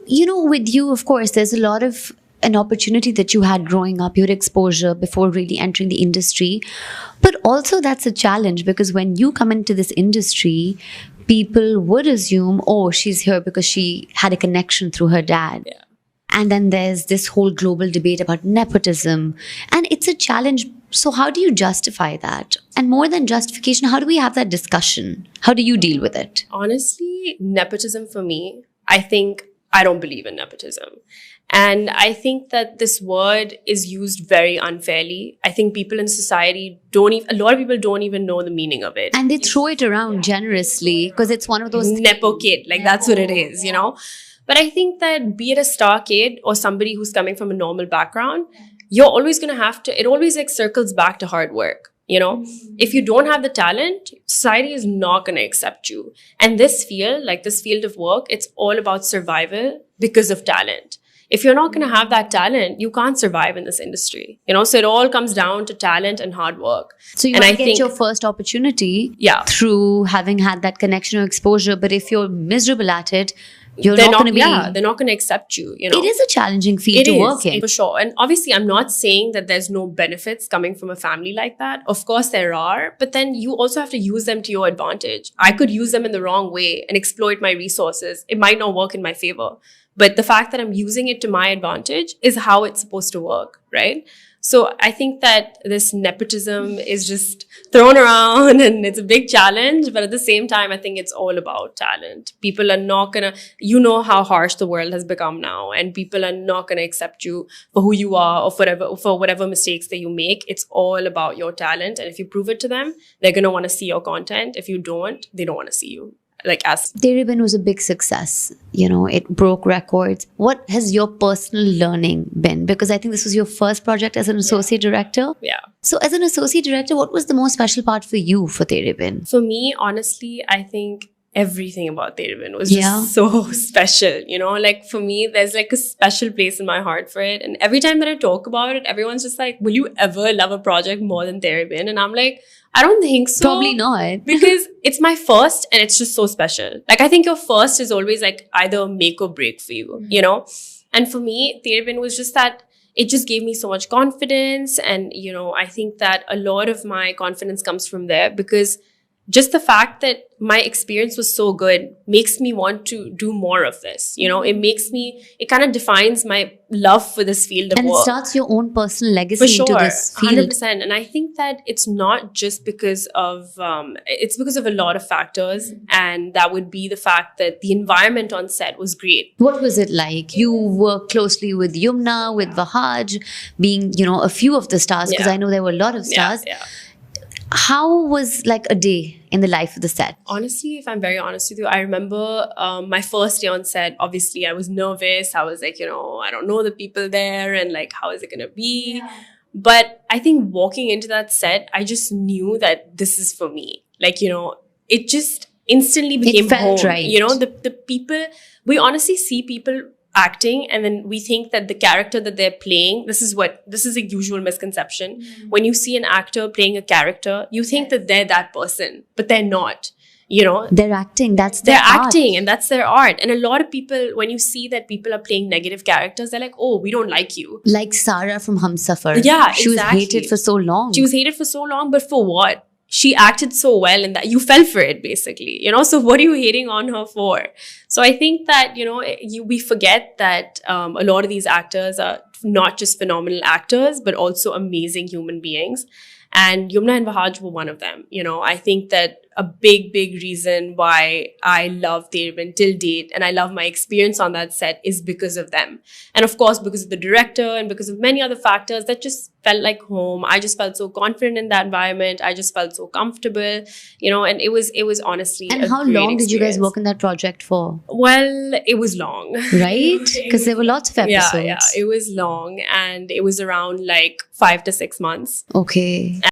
with you, of course, there's a lot of an opportunity that you had growing up, your exposure before really entering the industry. But also that's a challenge because when you come into this industry, people would assume, oh, she's here because she had a connection through her dad. Yeah. And then there's this whole global debate about nepotism. And it's a challenge. So how do you justify that? And more than justification, how do we have that discussion? How do you deal with it? Honestly, nepotism for me, I don't believe in nepotism. And I think that this word is used very unfairly. I think people in society a lot of people don't even know the meaning of it. And they throw it around generously because it's one of those... Nepo kid, that's what it is, But I think that be it a star kid or somebody who's coming from a normal background, you're always going to have to, it always circles back to hard work. If you don't have the talent, society is not going to accept you. And this field of work, it's all about survival because of talent. If you're not going to have that talent, you can't survive in this industry. So it all comes down to talent and hard work. So you might get your first opportunity through having had that connection or exposure. But if you're miserable at it, they're not going to accept you. It is a challenging field to work in. For sure. And obviously, I'm not saying that there's no benefits coming from a family like that. Of course, there are. But then you also have to use them to your advantage. I could use them in the wrong way and exploit my resources. It might not work in my favor. But the fact that I'm using it to my advantage is how it's supposed to work, right? So I think that this nepotism is just thrown around and it's a big challenge. But at the same time, I think it's all about talent. People are not going to, how harsh the world has become now. And people are not going to accept you for who you are or for whatever mistakes that you make. It's all about your talent. And if you prove it to them, they're going to want to see your content. If you don't, they don't want to see you. Tere was a big success. It broke records. What has your personal learning been? Because I think this was your first project as an associate director. Yeah. So as an associate director, what was the most special part for you for Tere? For me, honestly, I think everything about Tere was just so special. For me, there's a special place in my heart for it. And every time that I talk about it, everyone's just like, will you ever love a project more than Tere? And I'm like, I don't think so. Probably not. Because it's my first and it's just so special. I think your first is always either make or break for you, And for me, Tere was just that it just gave me so much confidence. And, I think that a lot of my confidence comes from there because just the fact that my experience was so good makes me want to do more of this. It kind of defines my love for this field of work. And it starts your own personal legacy into this field. 100%. And I think that it's not just because of, it's because of a lot of factors. And that would be the fact that the environment on set was great. What was it like? You worked closely with Yumna, with Vahaj, being, a few of the stars, because I know there were a lot of stars. Yeah. How was a day in the life of the set? Honestly, if I'm very honest with you, I remember my first day on set, obviously I was nervous. I was I don't know the people there and how is it going to be? Yeah. But I think walking into that set, I just knew that this is for me. It just instantly became home. Right. The people, we honestly see people acting and then we think that the character that they're playing, this is a usual misconception. Mm-hmm. When you see an actor playing a character, you think that they're that person, but they're not. They're acting. That's their art. They're acting and that's their art. And a lot of people, when you see that people are playing negative characters, they're like, oh, we don't like you. Like Sarah from Humsafar. Yeah, She was hated for so long. She was hated for so long, but for what? She acted so well in that you fell for it, basically, so what are you hating on her for? So I think that, we forget that a lot of these actors are not just phenomenal actors, but also amazing human beings. And Yumna and Vahaj were one of them. I think that a big reason why I love Tere till date and I love my experience on that set is because of them. And of course, because of the director and because of many other factors that just felt like home. I just felt so confident in that environment. I just felt so comfortable, and it was honestly And how long did you guys work on that project for? Well, it was long. Right? Because there were lots of episodes. Yeah, it was long and it was around 5 to 6 months. Okay.